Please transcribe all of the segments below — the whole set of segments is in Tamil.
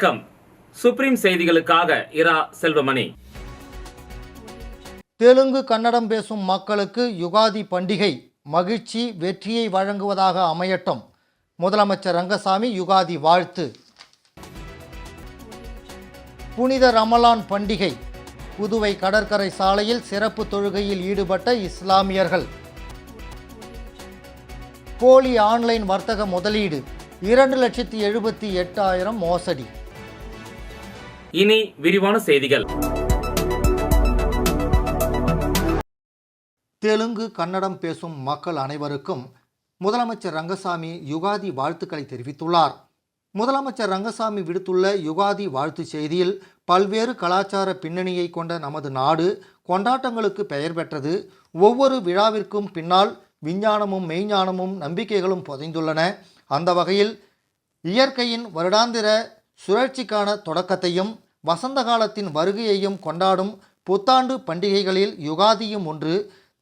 வணக்கம். சுப்ரீம் செய்திகளுக்காக இரா செல்வமணி. தெலுங்கு கன்னடம் பேசும் மக்களுக்கு யுகாதி பண்டிகை மகிழ்ச்சி வெற்றியை வழங்குவதாக அமையட்டும். முதலமைச்சர் ரங்கசாமி யுகாதி வாழ்த்து. புனித ரமலான் பண்டிகை. புதுவை கடற்கரை சாலையில் சிறப்பு தொழுகையில் ஈடுபட்ட இஸ்லாமியர்கள். போலி ஆன்லைன் வர்த்தக முதலீடு 2,78,000 மோசடி. இனி விரிவான செய்திகள். தெலுங்கு கன்னடம் பேசும் மக்கள் அனைவருக்கும் முதலமைச்சர் ரங்கசாமி யுகாதி வாழ்த்துக்களை தெரிவித்துள்ளார். முதலமைச்சர் ரங்கசாமி விடுத்துள்ள யுகாதி வாழ்த்து செய்தியில், பல்வேறு கலாச்சார பின்னணியை கொண்ட நமது நாடு கொண்டாட்டங்களுக்கு பெயர் பெற்றது. ஒவ்வொரு விழாவிற்கும் பின்னால் விஞ்ஞானமும் மெய்ஞானமும் நம்பிக்கைகளும் புதைந்துள்ளன. அந்த வகையில் இயற்கையின் வருடாந்திர சுழற்சிக்கான தொடக்கத்தையும் வசந்த காலத்தின் வருகையையும் கொண்டாடும் புத்தாண்டு பண்டிகைகளில் யுகாதியும் ஒன்று.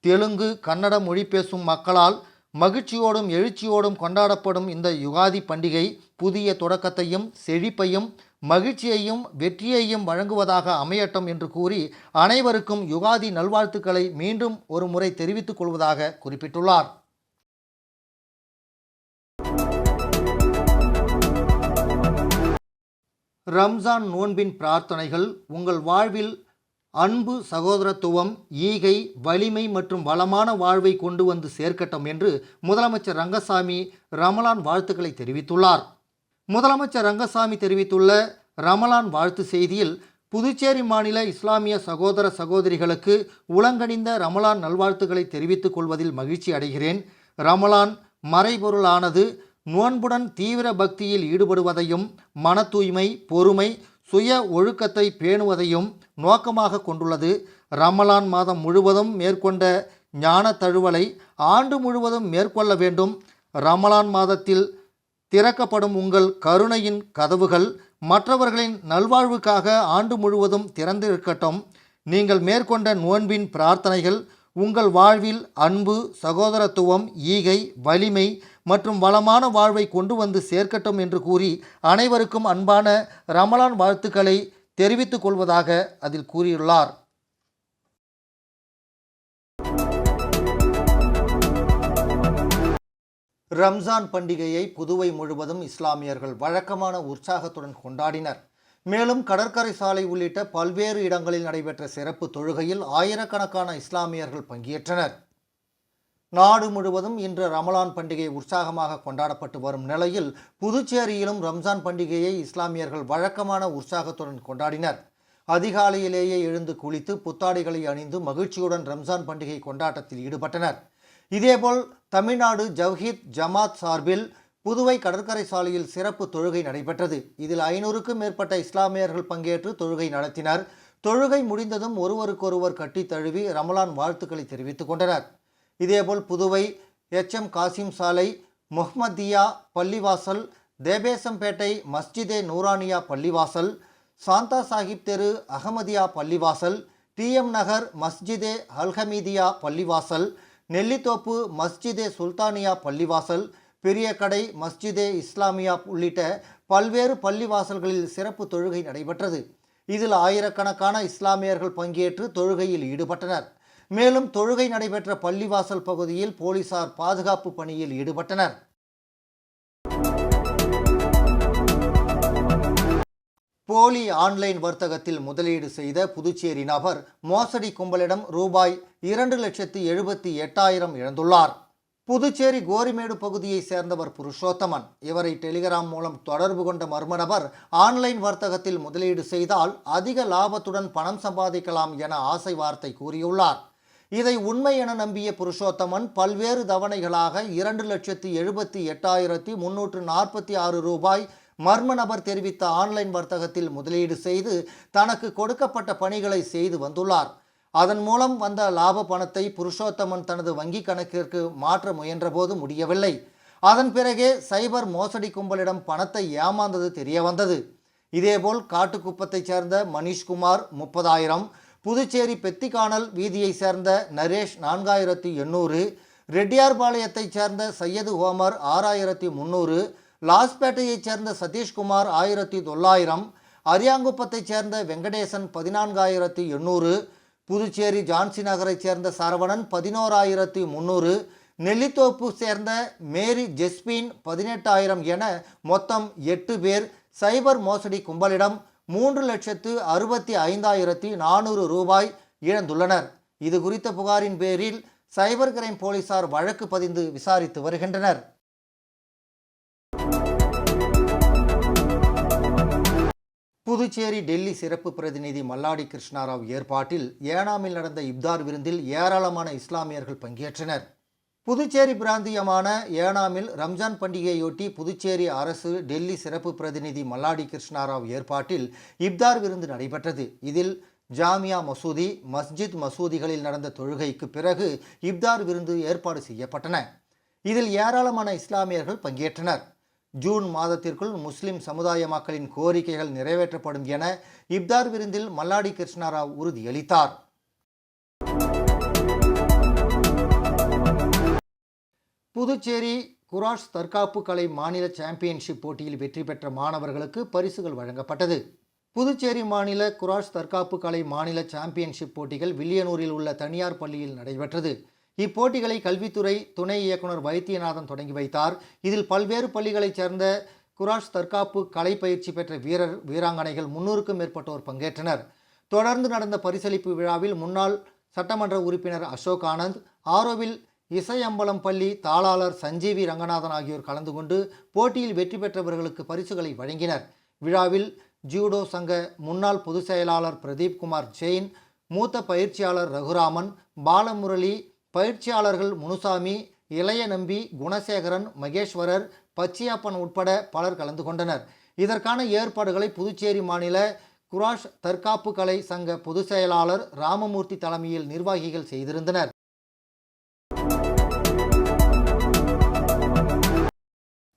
தெலுங்கு கன்னட மொழி பேசும் மக்களால் மகிழ்ச்சியோடும் எழுச்சியோடும் கொண்டாடப்படும் இந்த யுகாதி பண்டிகை புதிய தொடக்கத்தையும் செழிப்பையும் மகிழ்ச்சியையும் வெற்றியையும் வழங்குவதாக அமையட்டும் என்று கூறி அனைவருக்கும் யுகாதி நல்வாழ்த்துக்களை மீண்டும் ஒரு முறை தெரிவித்துக் கொள்வதாக குறிப்பிட்டுள்ளார். ரம்ஜான் நோன்பின் பிரார்த்தனைகள் உங்கள் வாழ்வில் அன்பு, சகோதரத்துவம், ஈகை, வலிமை மற்றும் வளமான வாழ்வை கொண்டு வந்து சேர்க்கட்டும் என்று முதலமைச்சர் ரங்கசாமி ரமலான் வாழ்த்துக்களை தெரிவித்துள்ளார். முதலமைச்சர் ரங்கசாமி தெரிவித்துள்ள ரமலான் வாழ்த்து செய்தியில், புதுச்சேரி மாநில இஸ்லாமிய சகோதர சகோதரிகளுக்கு உலங்கணிந்த ரமலான் நல்வாழ்த்துக்களை தெரிவித்துக் கொள்வதில் மகிழ்ச்சி அடைகிறேன். ரமலான் மறைபொருளானது நோன்புடன் தீவிர பக்தியில் ஈடுபடுவதையும் மன தூய்மை, பொறுமை, சுய ஒழுக்கத்தை பேணுவதையும் நோக்கமாக கொண்டுள்ளது. ரமலான் மாதம் முழுவதும் மேற்கொண்ட ஞான தழுவலை ஆண்டு முழுவதும் மேற்கொள்ள வேண்டும். ரமலான் மாதத்தில் திறக்கப்படும் உங்கள் கருணையின் கதவுகள் மற்றவர்களின் நல்வாழ்வுக்காக ஆண்டு முழுவதும் திறந்திருக்கட்டும். நீங்கள் மேற்கொண்ட நோன்பின் பிரார்த்தனைகள் உங்கள் வாழ்வில் அன்பு, சகோதரத்துவம், ஈகை, வலிமை மற்றும் வளமான வாழ்வை கொண்டு வந்து சேர்க்கட்டும் என்று கூறி அனைவருக்கும் அன்பான ரமலான் வாழ்த்துக்களை தெரிவித்துக் கொள்வதாக அதில் கூறியுள்ளார். ரம்ஜான் பண்டிகையை புதுவை முழுவதும் இஸ்லாமியர்கள் வழக்கமான உற்சாகத்துடன் கொண்டாடினர். மேலும் கடற்கரை சாலை உள்ளிட்ட பல்வேறு இடங்களில் நடைபெற்ற சிறப்பு தொழுகையில் ஆயிரக்கணக்கான இஸ்லாமியர்கள் பங்கேற்றனர். நாடு முழுவதும் இன்று ரமலான் பண்டிகை உற்சாகமாக கொண்டாடப்பட்டு வரும் நிலையில் புதுச்சேரியிலும் ரம்ஜான் பண்டிகையை இஸ்லாமியர்கள் வழக்கமான உற்சாகத்துடன் கொண்டாடினர். அதிகாலையிலேயே எழுந்து குளித்து புத்தாடைகளை அணிந்து மகிழ்ச்சியுடன் ரம்ஜான் பண்டிகை கொண்டாட்டத்தில் ஈடுபட்டனர். இதேபோல் தமிழ்நாடு ஜவ்ஹீத் ஜமாத் சார்பில் புதுவை கடற்கரை சாலையில் சிறப்பு தொழுகை நடைபெற்றது. இதில் 500க்கும் மேற்பட்ட இஸ்லாமியர்கள் பங்கேற்று தொழுகை நடத்தினர். தொழுகை முடிந்ததும் ஒருவருக்கொருவர் கட்டி தழுவி ரமலான் வாழ்த்துக்களை தெரிவித்துக் கொண்டனர். இதேபோல் புதுவை HM காசிம் சாலை, முஹம்மதியா பள்ளிவாசல், தேபேசம்பேட்டை மஸ்ஜிதே நூரானியா பள்ளிவாசல், சாந்தா சாஹிப் தெரு அகமதியா பள்ளிவாசல், TM நகர் மஸ்ஜிதே அல்ஹமீதியா பள்ளிவாசல், நெல்லித்தோப்பு மஸ்ஜிதே சுல்தானியா பள்ளிவாசல், பெரிய கடை மஸ்ஜிதே இஸ்லாமியா உள்ளிட்ட பல்வேறு பள்ளிவாசல்களில் சிறப்பு தொழுகை நடைபெற்றது. இதில் ஆயிரக்கணக்கான இஸ்லாமியர்கள் பங்கேற்று தொழுகையில் ஈடுபட்டனர். மேலும் தொழுகை நடைபெற்ற பள்ளிவாசல் பகுதியில் போலீசார் பாதுகாப்பு பணியில் ஈடுபட்டனர். போலி ஆன்லைன் வர்த்தகத்தில் முதலீடு செய்த புதுச்சேரி நபர் மோசடி கும்பலிடம் ரூபாய் 2,78,000 இழந்துள்ளார். புதுச்சேரி கோரிமேடு பகுதியை சேர்ந்தவர் புருஷோத்தமன். இவரை டெலிகிராம் மூலம் தொடர்பு கொண்ட மர்ம நபர் ஆன்லைன் வர்த்தகத்தில் முதலீடு செய்தால் அதிக லாபத்துடன் பணம் சம்பாதிக்கலாம் என ஆசை வார்த்தை கூறியுள்ளார். இதை உண்மை என நம்பிய புருஷோத்தமன் பல்வேறு தவணைகளாக 2,78,346 ரூபாய் மர்ம நபர் தெரிவித்த ஆன்லைன் வர்த்தகத்தில் முதலீடு செய்து தனக்கு கொடுக்கப்பட்ட பணிகளை செய்து வந்துள்ளார். அதன் மூலம் வந்த லாப பணத்தை புருஷோத்தமன் தனது வங்கி கணக்கிற்கு மாற்ற முயன்றபோது முடியவில்லை. அதன் பிறகே சைபர் மோசடி கும்பலிடம் பணத்தை ஏமாந்தது தெரிய வந்தது. இதேபோல் காட்டுக்குப்பத்தைச் சேர்ந்த மணிஷ்குமார் 30,000, புதுச்சேரி பெத்திக்கானல் வீதியை சேர்ந்த நரேஷ் 4,800, ரெட்டியார்பாளையத்தைச் சேர்ந்த சையது ஓமர் 6,300, லாஸ்பேட்டையைச் சேர்ந்த சதீஷ்குமார் 1900, அரியாங்குப்பத்தைச் சேர்ந்த வெங்கடேசன் 14,800, புதுச்சேரி ஜான்சி நகரைச் சேர்ந்த சரவணன் 11,300, நெல்லித்தோப்பு சேர்ந்த மேரி ஜெஸ்பின் 18,000 என மொத்தம் 8 பேர் சைபர் மோசடி கும்பலிடம் 3,65,400 ரூபாய் இழந்துள்ளனர். இது குறித்த புகாரின் பேரில் சைபர் கிரைம் போலீசார் வழக்கு பதிந்து விசாரித்து வருகின்றனர். புதுச்சேரி டெல்லி சிறப்பு பிரதிநிதி மல்லாடி கிருஷ்ணாராவ் ஏற்பாட்டில் ஏனாமில் நடந்த இப்தார் விருந்தில் ஏராளமான இஸ்லாமியர்கள் பங்கேற்றனர். புதுச்சேரி பிராந்தியமான ஏனாமில் ரம்ஜான் பண்டிகையொட்டி புதுச்சேரி அரசு டெல்லி சிறப்பு பிரதிநிதி மல்லாடி கிருஷ்ணாராவ் ஏற்பாட்டில் இப்தார் விருந்து நடைபெற்றது. இதில் ஜாமியா மசூதி, மஸ்ஜித் மசூதிகளில் நடந்த தொழுகைக்கு பிறகு இப்தார் விருந்து ஏற்பாடு செய்யப்பட்டன. இதில் ஏராளமான இஸ்லாமியர்கள் பங்கேற்றனர். ஜூன் மாதத்திற்குள் முஸ்லிம் சமுதாய மக்களின் கோரிக்கைகள் நிறைவேற்றப்படும் என இப்தார் விருந்தில் மல்லாடி கிருஷ்ணாராவ் உறுதியளித்தார். புதுச்சேரி குராஷ் தற்காப்பு கலை மாநில சாம்பியன்ஷிப் போட்டியில் வெற்றி பெற்ற மாணவர்களுக்கு பரிசுகள் வழங்கப்பட்டது. புதுச்சேரி மாநில குராஷ் தற்காப்பு கலை மாநில சாம்பியன்ஷிப் போட்டிகள் வில்லியனூரில் உள்ள தனியார் பள்ளியில் நடைபெற்றது. இப்போட்டிகளை கல்வித்துறை துணை இயக்குனர் வைத்தியநாதன் தொடங்கி வைத்தார். இதில் பல்வேறு பள்ளிகளைச் சேர்ந்த குராஷ் தற்காப்பு கலை பயிற்சி பெற்ற வீரர் வீராங்கனைகள் 300க்கும் மேற்பட்டோர் பங்கேற்றனர். தொடர்ந்து நடந்த பரிசளிப்பு விழாவில் முன்னாள் சட்டமன்ற உறுப்பினர் அசோக் ஆனந்த், ஆரோவில் இசையம்பலம் பள்ளி தாளாளர் சஞ்சீவி ரங்கநாதன் ஆகியோர் கலந்து கொண்டு போட்டியில் வெற்றி பெற்றவர்களுக்கு பரிசுகளை வழங்கினர். விழாவில் ஜூடோ சங்க முன்னாள் பொதுச் செயலாளர் பிரதீப் குமார் ஜெயின், மூத்த பயிற்சியாளர் ரகுராமன், பாலமுரளி, பயிற்சியாளர்கள் முனுசாமி, இளைய நம்பி, குணசேகரன், மகேஸ்வரர், பச்சியப்பன் உட்பட பலர் கலந்து கொண்டனர். இதற்கான ஏற்பாடுகளை புதுச்சேரி மாநில குராஷ் தற்காப்பு கலை சங்க பொதுச் செயலாளர் ராமமூர்த்தி தலைமையில் நிர்வாகிகள் செய்திருந்தனர்.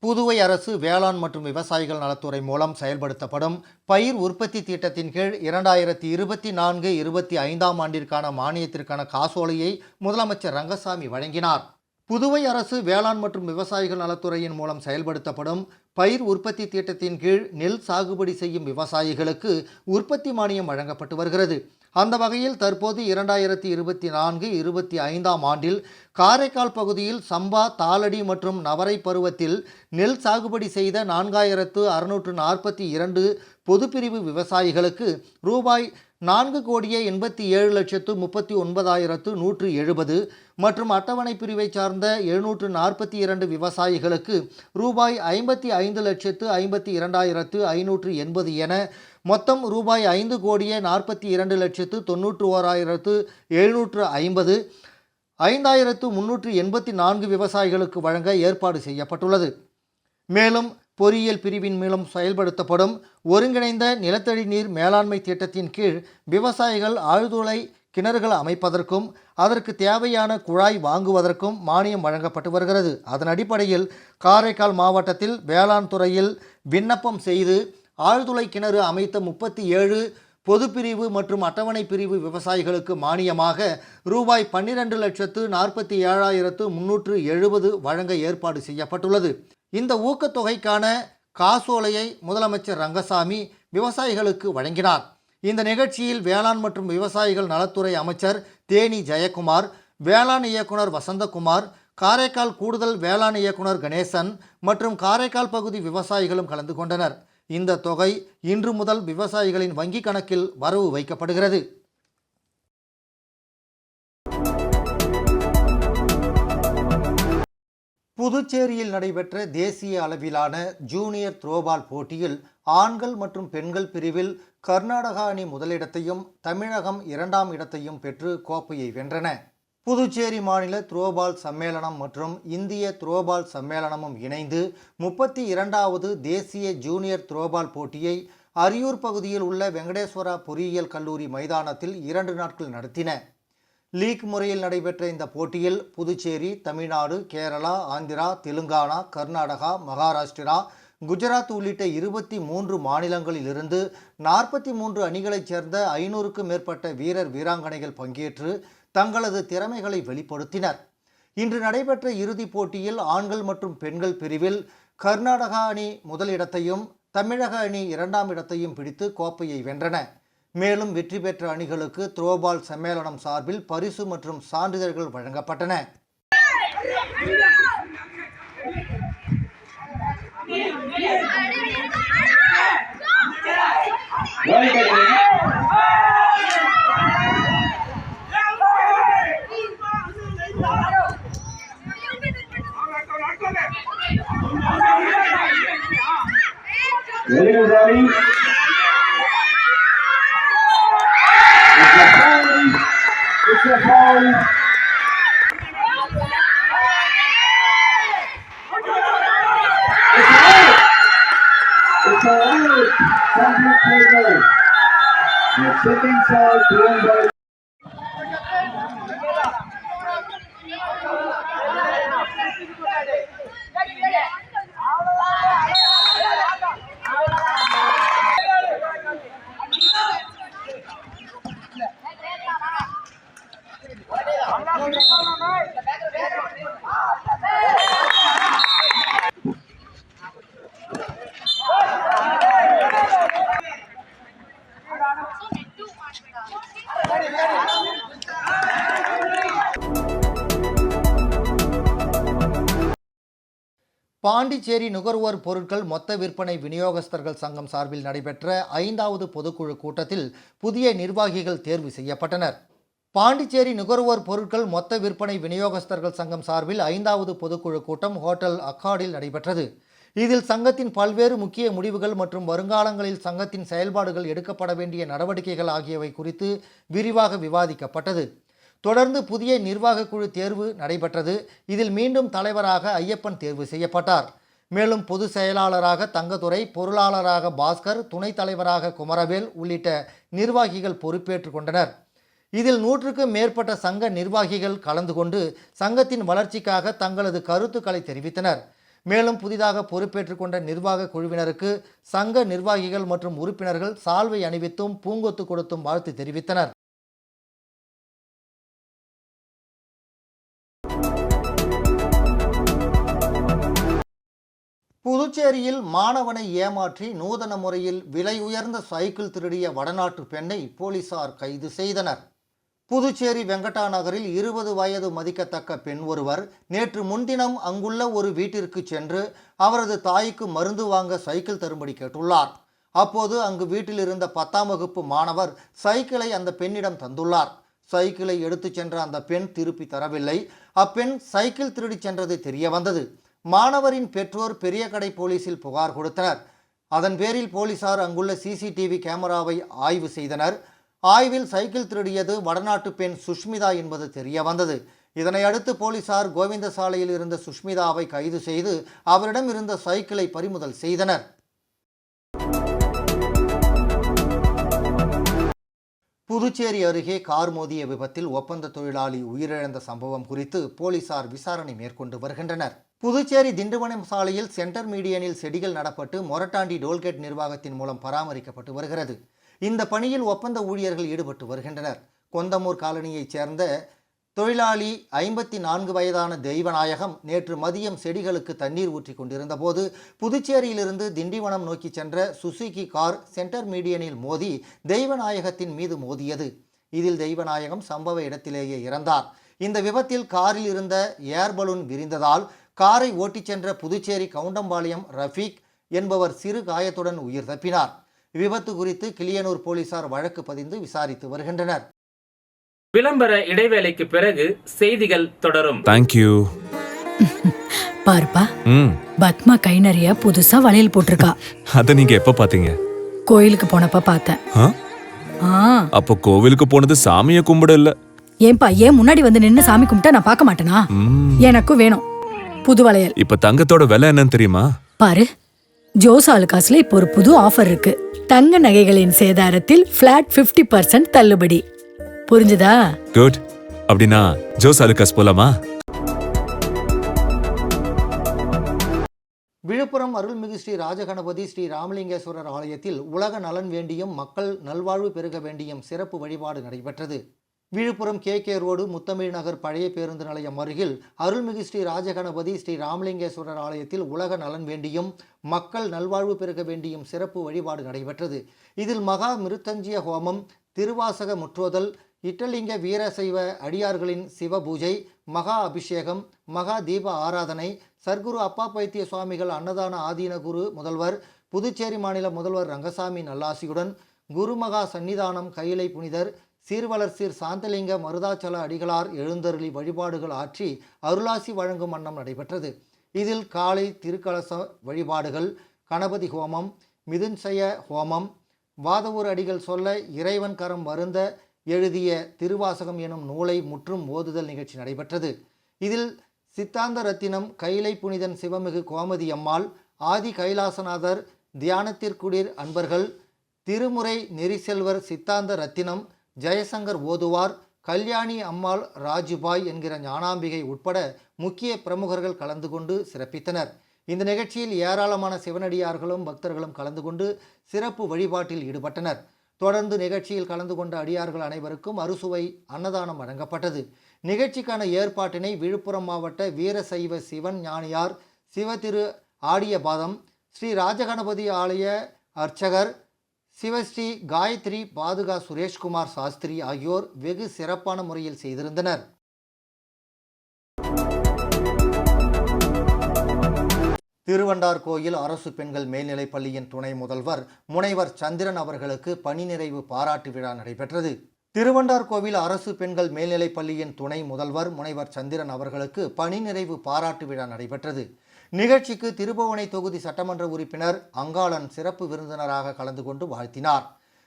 புதுவை அரசு வேளாண் மற்றும் விவசாயிகள் நலத்துறை மூலம் செயல்படுத்தப்படும் பயிர் உற்பத்தி திட்டத்தின் கீழ் 2024-25 ஆண்டிற்கான மானியத்திற்கான காசோலையை முதலமைச்சர் ரங்கசாமி வழங்கினார். புதுவை அரசு வேளாண் மற்றும் விவசாயிகள் நலத்துறையின் மூலம் செயல்படுத்தப்படும் பயிர் உற்பத்தி திட்டத்தின் கீழ் நெல் சாகுபடி செய்யும் விவசாயிகளுக்கு உற்பத்தி மானியம் வழங்கப்பட்டு வருகிறது. அந்த வகையில் தற்போது 2024-25 ஆண்டில் காரைக்கால் பகுதியில் சம்பா, தாளடி மற்றும் நவரை பருவத்தில் நெல் சாகுபடி செய்த 4,642 பொதுப்பிரிவு விவசாயிகளுக்கு ரூபாய் 4,87,39,170 மற்றும் அட்டவணை பிரிவை சார்ந்த 742 விவசாயிகளுக்கு ரூபாய் 55,52,580 என மொத்தம் ரூபாய் 5,42,91,750 5,384 விவசாயிகளுக்கு வழங்க ஏற்பாடு செய்யப்பட்டுள்ளது. மேலும் பொறியியல் பிரிவின் மூலம் செயல்படுத்தப்படும் ஒருங்கிணைந்த நிலத்தடி நீர் மேலாண்மை திட்டத்தின் கீழ் விவசாயிகள் ஆழ்துளை கிணறுகள் அமைப்பதற்கும் அதற்கு தேவையான குழாய் வாங்குவதற்கும் மானியம் வழங்கப்பட்டு வருகிறது. அதன் அடிப்படையில் காரைக்கால் மாவட்டத்தில் வேளாண் துறையில் விண்ணப்பம் செய்து ஆழ்துளை கிணறு அமைத்த 37 பொதுப்பிரிவு மற்றும் அட்டவணை பிரிவு விவசாயிகளுக்கு மானியமாக ரூபாய் 12,47,370 வழங்க ஏற்பாடு செய்யப்பட்டுள்ளது. இந்த ஊக்கத்தொகைக்கான காசோலையை முதலமைச்சர் ரங்கசாமி விவசாயிகளுக்கு வழங்கினார். இந்த நிகழ்ச்சியில் வேளாண் மற்றும் விவசாயிகள் நலத்துறை அமைச்சர் தேனி ஜெயக்குமார், வேளாண் இயக்குனர் வசந்தகுமார், காரைக்கால் கூடுதல் வேளாண் இயக்குனர் கணேசன் மற்றும் காரைக்கால் பகுதி விவசாயிகளும் கலந்து கொண்டனர். இந்த தொகை இன்று முதல் விவசாயிகளின் வங்கிக் கணக்கில் வரவு வைக்கப்படுகிறது. புதுச்சேரியில் நடைபெற்ற தேசிய அளவிலான ஜூனியர் த்ரோபால் போட்டியில் ஆண்கள் மற்றும் பெண்கள் பிரிவில் கர்நாடகா அணி முதலிடத்தையும் தமிழகம் 2ஆம் இடத்தையும் பெற்று கோப்பையை வென்றன. புதுச்சேரி மாநில த்ரோபால் சம்மேளனம் மற்றும் இந்திய த்ரோபால் சம்மேளனமும் இணைந்து 32வது தேசிய ஜூனியர் த்ரோபால் போட்டியை அரியூர் பகுதியில் உள்ள வெங்கடேஸ்வரா பொறியியல் கல்லூரி மைதானத்தில் 2 நாட்கள் நடத்தின. லீக் முறையில் நடைபெற்ற இந்த போட்டியில் புதுச்சேரி, தமிழ்நாடு, கேரளா, ஆந்திரா, தெலுங்கானா, கர்நாடகா, மகாராஷ்டிரா, குஜராத் உள்ளிட்ட 23 மாநிலங்களில் இருந்து 43 அணிகளைச் சேர்ந்த 500க்கும் மேற்பட்ட வீரர் வீராங்கனைகள் பங்கேற்று தங்களது திறமைகளை வெளிப்படுத்தினர். இன்று நடைபெற்ற இறுதிப் போட்டியில் ஆண்கள் மற்றும் பெண்கள் பிரிவில் கர்நாடகா அணி முதலிடத்தையும் தமிழக அணி இரண்டாம் இடத்தையும் பிடித்து கோப்பையை வென்றன. மேலும் வெற்றி பெற்ற அணிகளுக்கு த்ரோபால் சம்மேளனம் சார்பில் பரிசு மற்றும் சான்றிதழ்கள் வழங்கப்பட்டன. பாண்டிச்சேரி நுகர்வோர் பொருட்கள் மொத்த விற்பனை விநியோகஸ்தர்கள் சங்கம் சார்பில் நடைபெற்ற 5வது பொதுக்குழு கூட்டத்தில் புதிய நிர்வாகிகள் தேர்வு செய்யப்பட்டனர். பாண்டிச்சேரி நுகர்வோர் பொருட்கள் மொத்த விற்பனை விநியோகஸ்தர்கள் சங்கம் சார்பில் 5வது பொதுக்குழு கூட்டம் ஹோட்டல் அக்கார்டில் நடைபெற்றது. இதில் சங்கத்தின் பல்வேறு முக்கிய முடிவுகள் மற்றும் வருங்காலங்களில் சங்கத்தின் செயல்பாடுகள் எடுக்கப்பட வேண்டிய நடவடிக்கைகள் ஆகியவை குறித்து விரிவாக விவாதிக்கப்பட்டது. தொடர்ந்து புதிய நிர்வாக குழு தேர்வு நடைபெற்றது. இதில் மீண்டும் தலைவராக ஐயப்பன் தேர்வு செய்யப்பட்டார். மேலும் பொதுச் செயலாளராக தங்கதுரை, பொருளாளராக பாஸ்கர், துணைத் தலைவராக குமரவேல் உள்ளிட்ட நிர்வாகிகள் பொறுப்பேற்றுக் கொண்டனர். இதில் 100க்கும் மேற்பட்ட சங்க நிர்வாகிகள் கலந்து கொண்டு சங்கத்தின் வளர்ச்சிக்காக தங்களது கருத்துக்களை தெரிவித்தனர். மேலும் புதிதாக பொறுப்பேற்றுக் கொண்ட நிர்வாக குழுவினருக்கு சங்க நிர்வாகிகள் மற்றும் உறுப்பினர்கள் சால்வை அணிவித்தும் பூங்கொத்து கொடுத்தும் வாழ்த்து தெரிவித்தனர். புதுச்சேரியில் மாணவனை ஏமாற்றி நூதன முறையில் விலை உயர்ந்த சைக்கிள் திருடிய வடநாட்டு பெண்ணை போலீசார் கைது செய்தனர். புதுச்சேரி வெங்கடா நகரில் 20 வயது மதிக்கத்தக்க பெண் ஒருவர் நேற்று முன்தினம் அங்குள்ள ஒரு வீட்டிற்கு சென்று அவரது தாய்க்கு மருந்து வாங்க சைக்கிள் தரும்படி கேட்டுள்ளார். அப்போது அங்கு வீட்டில் இருந்த 10ஆம் வகுப்பு மாணவர் சைக்கிளை அந்த பெண்ணிடம் தந்துள்ளார். சைக்கிளை எடுத்து சென்ற அந்த பெண் திருப்பி தரவில்லை. அப்பெண் சைக்கிள் திருடி சென்றது தெரிய வந்தது. மாணவரின் பெற்றோர் பெரிய கடை போலீசில் புகார் கொடுத்தனர். அதன் பேரில் போலீசார் அங்குள்ள சிசிடிவி கேமராவை ஆய்வு செய்தனர். ஆய்வில் சைக்கிள் திருடியது வடநாட்டு பெண் சுஷ்மிதா என்பது தெரிய வந்தது. இதனை அடுத்து போலீசார் கோவிந்த சாலையில் இருந்த சுஷ்மிதாவை கைது செய்து அவரிடம் இருந்த சைக்கிளை பறிமுதல் செய்தனர். புதுச்சேரி அருகே கார் மோதிய விபத்தில் ஒப்பந்த தொழிலாளி உயிரிழந்த சம்பவம் குறித்து போலீசார் விசாரணை மேற்கொண்டு வருகின்றனர். புதுச்சேரி திண்டிவனம் சாலையில் சென்டர் மீடியனில் செடிகள் நடப்பட்டு மொரட்டாண்டி டோல்கேட் நிர்வாகத்தின் மூலம் பராமரிக்கப்பட்டு வருகிறது. இந்த பணியில் ஒப்பந்த ஊழியர்கள் ஈடுபட்டு வருகின்றனர். கொந்தமூர் காலனியைச் சேர்ந்த தொழிலாளி 54 வயதான தெய்வநாயகம் நேற்று மதியம் செடிகளுக்கு தண்ணீர் ஊற்றி கொண்டிருந்த போது புதுச்சேரியிலிருந்து திண்டிவனம் நோக்கி சென்ற சுசுகி கார் சென்டர் மீடியனில் மோதி தெய்வநாயகத்தின் மீது மோதியது. இதில் தெய்வநாயகம் சம்பவ இடத்திலேயே இறந்தார். இந்த விபத்தில் காரில் இருந்த ஏர் பலூன் விரிந்ததால் காரை ஓட்டிச் சென்ற புதுச்சேரி கவுண்டம்பாளையம் ரஃபீக் என்பவர் சிறு காயத்துடன் உயிர் தப்பினார். விபத்து குறித்து கிளியனூர் போலீசார் வழக்கு பதிந்து விசாரித்து வருகின்றனர். விளம்பர இடைவேளைக்கு பிறகு செய்திகள் தொடரும். தேங்க்யூ. பாருப்பா, பத்மா கை நிறைய புதுசா வளையல் போட்டிருக்கா. அத நீங்க எப்ப பாத்தீங்க? கோயிலுக்கு போனப்ப பார்த்தேன். அப்ப கோவிலுக்கு போனது சாமியை கும்பிட இல்ல. ஏன்பா, ஏன் முன்னாடி வந்து நின்னு சாமி கும்பிட்டா நான் பார்க்க மாட்டேனா? எனக்கும் வேணும் புது வளையல். இப்ப தங்கத்தோட விலை என்னன்னு தெரியுமா? பாரு, ஜோஸ் ஆலுகாஸ்ல இப்போ ஒரு புது ஆஃபர் இருக்கு. தங்க நகைகளின் சேதாரத்தில் பிளாட் 50% தள்ளுபடி. புரிஞ்சுதா? குட். அப்படின்னா ஜோஸ் ஆலுகாஸ் போலாமா? விழுப்புரம் அருள்மிகு ஸ்ரீ ராஜகணபதி ஸ்ரீ ராமலிங்கேஸ்வரர் ஆலயத்தில் உலக நலன் வேண்டியும் மக்கள் நல்வாழ்வு பெருக வேண்டியும் சிறப்பு வழிபாடு நடைபெற்றது. விழுப்புரம் கே ரோடு முத்தமிழ் நகர் பழைய பேருந்து நிலையம் அருகில் அருள்மிகு ஸ்ரீ ராஜகணபதி ஸ்ரீ ராமலிங்கேஸ்வரர் ஆலயத்தில் உலக நலன் வேண்டியும் மக்கள் நல்வாழ்வு பெருக வேண்டியும் சிறப்பு வழிபாடு நடைபெற்றது. இதில் மகா மிருத்தஞ்சிய ஹோமம், திருவாசக முற்றோதல், இட்டலிங்க வீரசைவ அடியார்களின் சிவ பூஜை, மகா அபிஷேகம், மகா தீப ஆராதனை, சர்க்குரு அப்பா பைத்திய சுவாமிகள் அன்னதான ஆதீன குரு முதல்வர், புதுச்சேரி மாநில முதல்வர் ரங்கசாமி நல்லாசியுடன் குருமகா சன்னிதானம் கையிலை புனிதர் சீர்வளர்சீர் சாந்தலிங்க மருதாச்சல அடிகளார் எழுந்தருளி வழிபாடுகள் ஆற்றி அருளாசி வழங்கும் வண்ணம் நடைபெற்றது. இதில் காலை திருக்கலச வழிபாடுகள், கணபதி ஹோமம், மிதுன்சய ஹோமம், வாதவூர் அடிகள் சொல்ல இறைவன் கரம் வருந்த எழுதிய திருவாசகம் எனும் நூலை முற்றும் ஓதுதல் நிகழ்ச்சி நடைபெற்றது. இதில் சித்தாந்த ரத்தினம், கைலை புனிதன் சிவமிகு கோமதி அம்மாள், ஆதி கைலாசநாதர், தியானத்திற்குடிர் அன்பர்கள், திருமுறை நெறிசெல்வர் சித்தாந்த ரத்தினம், ஜெயசங்கர் ஓதுவார், கல்யாணி அம்மாள் ராஜுபாய் என்கிற ஞானாம்பிகை உட்பட முக்கிய பிரமுகர்கள் கலந்து கொண்டு சிறப்பித்தனர். இந்த நிகழ்ச்சியில் ஏராளமான சிவனடியார்களும் பக்தர்களும் கலந்து கொண்டு சிறப்பு வழிபாட்டில் ஈடுபட்டனர். தொடர்ந்து நிகழ்ச்சியில் கலந்து கொண்ட அடியார்கள் அனைவருக்கும் அறுசுவை அன்னதானம் வழங்கப்பட்டது. நிகழ்ச்சிக்கான ஏற்பாட்டினை விழுப்புரம் மாவட்ட வீரசைவ சிவன் ஞானியார் சிவதிரு ஆடியபாதம், ஸ்ரீ ராஜகணபதி ஆலய அர்ச்சகர் சிவஸ்ரீ காயத்ரி பாதுகா சுரேஷ்குமார் சாஸ்திரி ஆகியோர் வெகு சிறப்பான முறையில் செய்திருந்தனர். திருவண்டார்கோயில் அரசு பெண்கள் மேல்நிலைப் பள்ளியின் துணை முதல்வர் முனைவர் சந்திரன் அவர்களுக்கு பணி நிறைவு பாராட்டு விழா நடைபெற்றது. திருவண்டார்கோவில் அரசு பெண்கள் மேல்நிலைப் பள்ளியின் துணை முதல்வர் முனைவர் சந்திரன் அவர்களுக்கு பணி நிறைவு பாராட்டு விழா நடைபெற்றது. நிகழ்ச்சிக்கு திருபுவனை தொகுதி சட்டமன்ற உறுப்பினர் அங்காளன் சிறப்பு விருந்தினராக கலந்து கொண்டு வாழ்த்தினார்.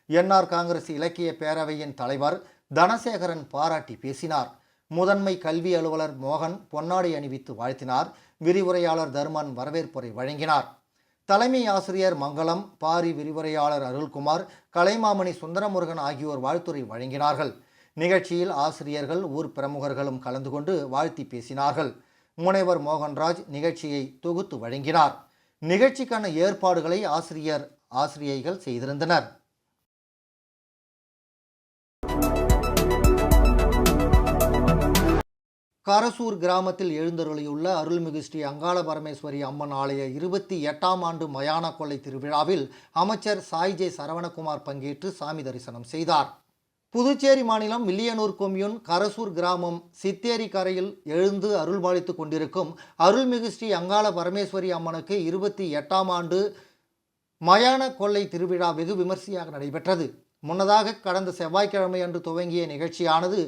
என்ஆர் காங்கிரஸ் இலக்கிய பேரவையின் தலைவர் தனசேகரன் பாராட்டி பேசினார். முதன்மை கல்வி அலுவலர் மோகன் பொன்னாடை அணிவித்து வாழ்த்தினார். விரிவுரையாளர் தர்மன் வரவேற்புரை வழங்கினார். தலைமை ஆசிரியர் மங்களம், பாரி விரிவுரையாளர் அருள்குமார், கலைமாமணி சுந்தரமுருகன் ஆகியோர் வாழ்த்துரை வழங்கினார்கள். நிகழ்ச்சியில் ஆசிரியர்கள், ஊர் பிரமுகர்களும் கலந்து கொண்டு வாழ்த்தி பேசினார்கள். முனைவர் மோகன்ராஜ் நிகழ்ச்சியை தொகுத்து வழங்கினார். நிகழ்ச்சிக்கான ஏற்பாடுகளை ஆசிரியைகள் செய்திருந்தனர். கரசூர் கிராமத்தில் எழுந்தருளியுள்ள அருள்மிகு ஸ்ரீ அங்காள பரமேஸ்வரி அம்மன் ஆலய 28ஆம் ஆண்டு மயான கொள்ளை திருவிழாவில் அமைச்சர் சாய்ஜே சரவணகுமார் பங்கேற்று சாமி தரிசனம் செய்தார். புதுச்சேரி மாநிலம் வில்லியனூர் கொம்யூன் கரசூர் கிராமம் சித்தேரி கரையில் எழுந்து அருள்பாலித்து கொண்டிருக்கும் அருள்மிகு ஸ்ரீ அங்காள பரமேஸ்வரி அம்மனுக்கு 28ஆம் ஆண்டு மயான கொள்ளை திருவிழா வெகு விமர்சையாக நடைபெற்றது. முன்னதாக கடந்த செவ்வாய்க்கிழமை அன்று துவங்கிய நிகழ்ச்சியானது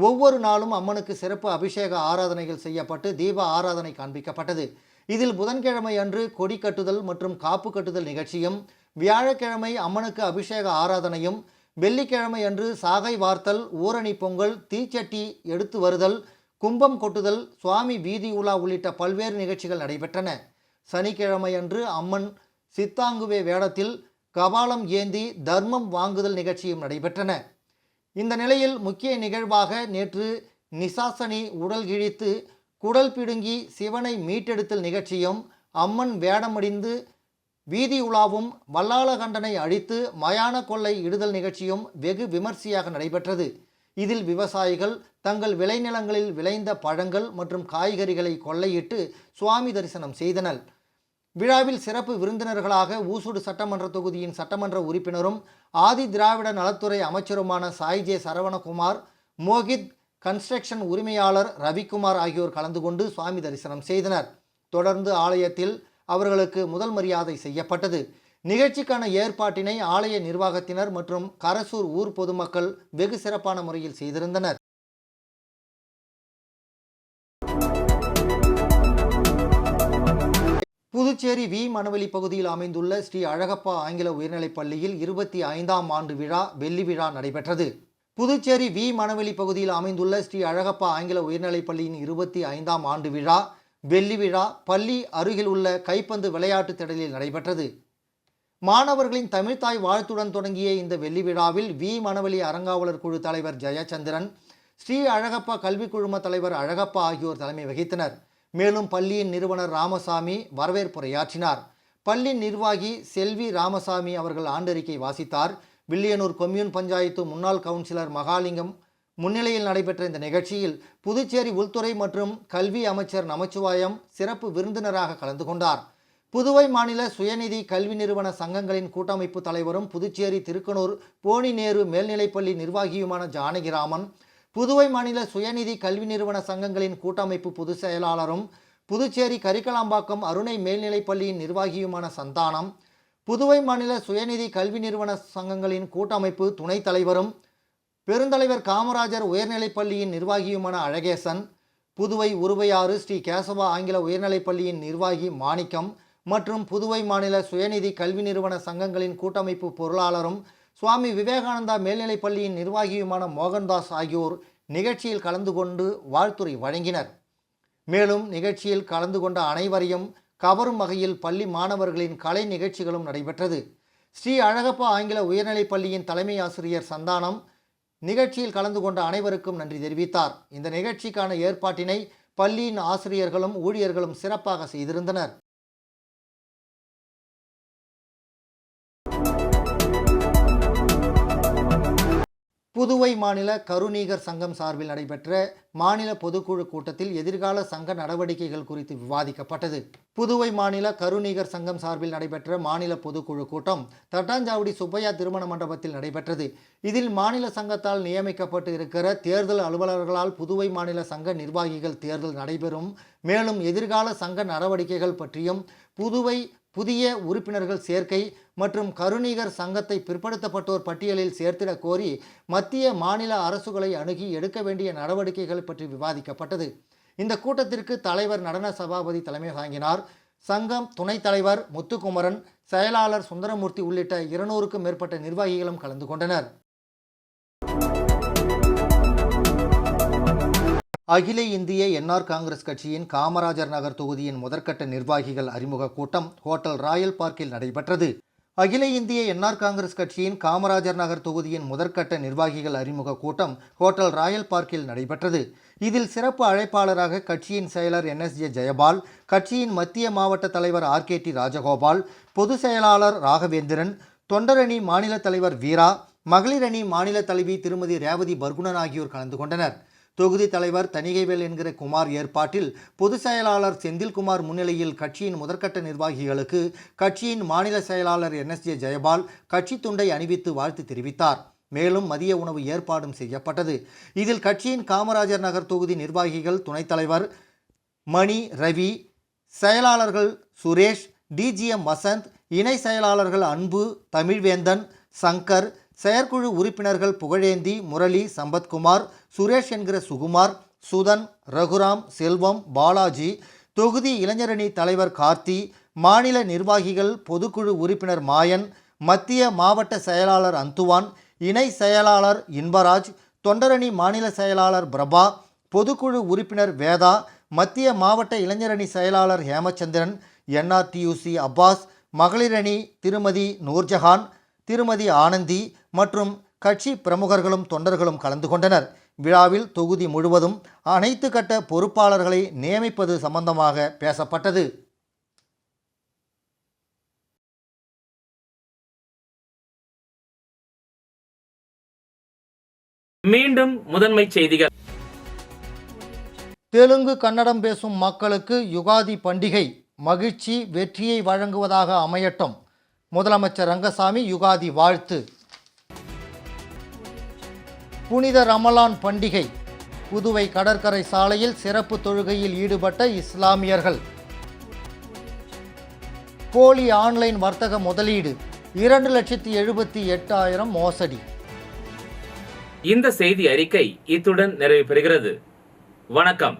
ஒவ்வொரு நாளும் அம்மனுக்கு சிறப்பு அபிஷேக ஆராதனைகள் செய்யப்பட்டு தீப ஆராதனை காண்பிக்கப்பட்டது. இதில் புதன்கிழமை அன்று கொடி கட்டுதல் மற்றும் காப்பு கட்டுதல் நிகழ்ச்சியும், வியாழக்கிழமை அம்மனுக்கு அபிஷேக ஆராதனையும், வெள்ளிக்கிழமை அன்று சாகை வார்த்தல், ஊரணி பொங்கல், தீச்சட்டி எடுத்து வருதல், கும்பம் கொட்டுதல், சுவாமி வீதி உலா உள்ளிட்ட பல்வேறு நிகழ்ச்சிகள் நடைபெற்றன. சனிக்கிழமை அன்று அம்மன் சித்தாங்குவே வேடத்தில் கபாலம் ஏந்தி தர்மம் வாங்குதல் நிகழ்ச்சியும் நடைபெற்றன. இந்த நிலையில் முக்கிய நிகழ்வாக நேற்று நிசாசனி உடல் கிழித்து குடல் பிடுங்கி சிவனை மீட்டெடுத்தல் நிகழ்ச்சியும், அம்மன் வேடமடிந்து வீதி உலாவும், வல்லாளகண்டனை அழித்து மயான கொள்ளை இடுதல் நிகழ்ச்சியும் வெகு விமர்சையாக நடைபெற்றது. இதில் விவசாயிகள் தங்கள் விளைநிலங்களில் விளைந்த பழங்கள் மற்றும் காய்கறிகளை கொள்ளையிட்டு சுவாமி தரிசனம் செய்தனர். விழாவில் சிறப்பு விருந்தினர்களாக ஊசுடு சட்டமன்ற தொகுதியின் சட்டமன்ற உறுப்பினரும் ஆதி திராவிட நலத்துறை அமைச்சருமான சாய்ஜே சரவணகுமார், மோகித் கன்ஸ்ட்ரக்ஷன் உரிமையாளர் ரவிக்குமார் ஆகியோர் கலந்து கொண்டு சுவாமி தரிசனம் செய்தனர். தொடர்ந்து ஆலயத்தில் அவர்களுக்கு முதல் மரியாதை செய்யப்பட்டது. நிகழ்ச்சிக்கான ஏற்பாட்டினை ஆலய நிர்வாகத்தினர் மற்றும் கரசூர் ஊர் பொதுமக்கள் வெகு சிறப்பான முறையில் செய்திருந்தனர். புதுச்சேரி வி மணவெளி பகுதியில் அமைந்துள்ள ஸ்ரீ அழகப்பா ஆங்கில உயர்நிலைப் பள்ளியில் 25ஆம் ஆண்டு விழா வெள்ளி விழா நடைபெற்றது. புதுச்சேரி வி மணவெளி பகுதியில் அமைந்துள்ள ஸ்ரீ அழகப்பா ஆங்கில உயர்நிலைப் பள்ளியின் 25ஆம் ஆண்டு விழா வெள்ளி விழா பள்ளி அருகில் உள்ள கைப்பந்து விளையாட்டு திடலில் நடைபெற்றது. மாணவர்களின் தமிழ்த்தாய் வாழ்த்துடன் தொடங்கிய இந்த வெள்ளி விழாவில் வி மணவெளி அறங்காவலர் குழு தலைவர் ஜெயச்சந்திரன், ஸ்ரீ அழகப்பா கல்விக் குழும தலைவர் அழகப்பா ஆகியோர் தலைமை வகித்தனர். மேலும் பள்ளியின் நிறுவனர் ராமசாமி வரவேற்புரையாற்றினார். பள்ளி நிர்வாகி செல்வி ராமசாமி அவர்கள் ஆண்டறிக்கை வாசித்தார். வில்லியனூர் கொம்யூன் பஞ்சாயத்து முன்னாள் கவுன்சிலர் மகாலிங்கம் முன்னிலையில் நடைபெற்ற இந்த நிகழ்ச்சியில் புதுச்சேரி உள்துறை மற்றும் கல்வி அமைச்சர் நமச்சிவாயம் சிறப்பு விருந்தினராக கலந்து கொண்டார். புதுவை மாநில சுயநிதி கல்வி நிறுவன சங்கங்களின் கூட்டமைப்பு தலைவரும் புதுச்சேரி திருக்கனூர் போனி நேரு மேல்நிலைப்பள்ளி நிர்வாகியுமான ஜானகிராமன், புதுவை மாநில சுயநிதி கல்வி நிறுவன சங்கங்களின் கூட்டமைப்பு பொதுச் செயலாளரும் புதுச்சேரி கரிக்கலாம்பாக்கம் அருணை மேல்நிலைப்பள்ளியின் நிர்வாகியுமான சந்தானம், புதுவை மாநில சுயநிதி கல்வி நிறுவன சங்கங்களின் கூட்டமைப்பு துணைத் தலைவரும் பெருந்தலைவர் காமராஜர் உயர்நிலைப்பள்ளியின் நிர்வாகியுமான அழகேசன், புதுவை உருவையாறு ஸ்ரீ கேசவா ஆங்கில உயர்நிலைப்பள்ளியின் நிர்வாகி மாணிக்கம் மற்றும் புதுவை மாநில சுயநிதி கல்வி நிறுவன சங்கங்களின் கூட்டமைப்பு பொருளாளரும் சுவாமி விவேகானந்தா மேல்நிலைப்பள்ளியின் நிர்வாகியுமான மோகன்தாஸ் ஆகியோர் நிகழ்ச்சியில் கலந்து கொண்டு வாழ்த்துரை வழங்கினர். மேலும் நிகழ்ச்சியில் கலந்து கொண்ட அனைவரையும் கவரும் வகையில் பள்ளி மாணவர்களின் கலை நிகழ்ச்சிகளும் நடைபெற்றது. ஸ்ரீ அழகப்பா ஆங்கில உயர்நிலைப்பள்ளியின் தலைமை ஆசிரியர் சந்தானம் நிகழ்ச்சியில் கலந்து கொண்ட அனைவருக்கும் நன்றி தெரிவித்தார். இந்த நிகழ்ச்சிக்கான ஏற்பாட்டினை பள்ளியின் ஆசிரியர்களும் ஊழியர்களும் சிறப்பாக செய்திருந்தனர். புதுவை மாநில கருநீகர் சங்கம் சார்பில் நடைபெற்ற மாநில பொதுக்குழு கூட்டத்தில் எதிர்கால சங்க நடவடிக்கைகள் குறித்து விவாதிக்கப்பட்டது. புதுவை மாநில கருநீகர் சங்கம் சார்பில் நடைபெற்ற மாநில பொதுக்குழு கூட்டம் தட்டாஞ்சாவடி சுப்பையா திருமண மண்டபத்தில் நடைபெற்றது. இதில் மாநில சங்கத்தால் நியமிக்கப்பட்டு இருக்கிற தேர்தல் அலுவலர்களால் புதுவை மாநில சங்க நிர்வாகிகள் தேர்தல் நடைபெறும், மேலும் எதிர்கால சங்க நடவடிக்கைகள் பற்றியும் புதிய உறுப்பினர்கள் சேர்க்கை மற்றும் கருநீகர் சங்கத்தை பிற்படுத்தப்பட்டோர் பட்டியலில் சேர்த்திட கோரி மத்திய மாநில அரசுகளை அணுகி எடுக்க வேண்டிய நடவடிக்கைகள் பற்றி விவாதிக்கப்பட்டது. இந்த கூட்டத்திற்கு தலைவர் நடன சபாபதி தலைமை தாங்கினார். சங்கம் துணைத் தலைவர் முத்துக்குமரன், செயலாளர் சுந்தரமூர்த்தி உள்ளிட்ட 200க்கும் மேற்பட்ட நிர்வாகிகளும் கலந்து கொண்டனர். அகில இந்திய என்ஆர் காங்கிரஸ் கட்சியின் காமராஜர் நகர் தொகுதியின் முதற்கட்ட நிர்வாகிகள் அறிமுக கூட்டம் ஹோட்டல் ராயல் பார்க்கில் நடைபெற்றது. அகில இந்திய என்ஆர் காங்கிரஸ் கட்சியின் காமராஜர் நகர் தொகுதியின் முதற்கட்ட நிர்வாகிகள் அறிமுக கூட்டம் ஹோட்டல் ராயல் பார்க்கில் நடைபெற்றது. இதில் சிறப்பு அழைப்பாளராக கட்சியின் செயலர் NSJ ஜெயபால், கட்சியின் மத்திய மாவட்ட தலைவர் RKT ராஜகோபால், பொதுச் செயலாளர் ராகவேந்திரன், தொண்டரணி மாநில தலைவர் வீரா, மகளிரணி மாநில தலைவி திருமதி ரேவதி பர்குணன் ஆகியோர் கலந்து கொண்டனர். தொகுதி தலைவர் தணிகைவேல் என்கிற குமார் ஏற்பாட்டில் பொதுச் செயலாளர் செந்தில்குமார் முன்னிலையில் கட்சியின் முதற்கட்ட நிர்வாகிகளுக்கு கட்சியின் மாநில செயலாளர் NSJ ஜெயபால் கட்சி துண்டை அணிவித்து வாழ்த்து தெரிவித்தார். மேலும் மதிய உணவு ஏற்பாடும் செய்யப்பட்டது. இதில் கட்சியின் காமராஜர் நகர் தொகுதி நிர்வாகிகள் துணைத் தலைவர் மணி, ரவி, செயலாளர்கள் சுரேஷ், DGM வசந்த், இணை செயலாளர்கள் அன்பு, தமிழ்வேந்தன், சங்கர், செயற்குழு உறுப்பினர்கள் புகழேந்தி, முரளி, சம்பத்குமார், சுரேஷ் என்கிற சுகுமார், சுதன், ரகுராம், செல்வம், பாலாஜி, தொகுதி இளைஞரணி தலைவர் கார்த்தி, மாநில நிர்வாகிகள் பொதுக்குழு உறுப்பினர் மாயன், மத்திய மாவட்ட செயலாளர் அந்துவான், இணை செயலாளர் இன்பராஜ், தொண்டரணி மாநில செயலாளர் பிரபா, பொதுக்குழு உறுப்பினர் வேதா, மத்திய மாவட்ட இளைஞரணி செயலாளர் ஹேமச்சந்திரன், NRTUC அப்பாஸ், மகளிரணி திருமதி நூர்ஜஹான், திருமதி ஆனந்தி மற்றும் கட்சி பிரமுகர்களும் தொண்டர்களும் கலந்து கொண்டனர். விழாவில் தொகுதி முழுவதும் அனைத்து கட்ட பொறுப்பாளர்களை நியமிப்பது சம்பந்தமாக பேசப்பட்டது. மீண்டும் முதன்மை செய்திகள். தெலுங்கு கன்னடம் பேசும் மக்களுக்கு யுகாதி பண்டிகை மகிழ்ச்சி வெற்றியை வழங்குவதாக அமையட்டும். முதலமைச்சர் ரங்கசாமி யுகாதி வாழ்த்து. புனித ரமலான் பண்டிகை புதுவை கடற்கரை சாலையில் சிறப்பு தொழுகையில் ஈடுபட்ட இஸ்லாமியர்கள். போலி ஆன்லைன் வர்த்தக முதலீடு 2,78,000 மோசடி. இந்த செய்தி அறிக்கை இத்துடன் நிறைவு பெறுகிறது. வணக்கம்.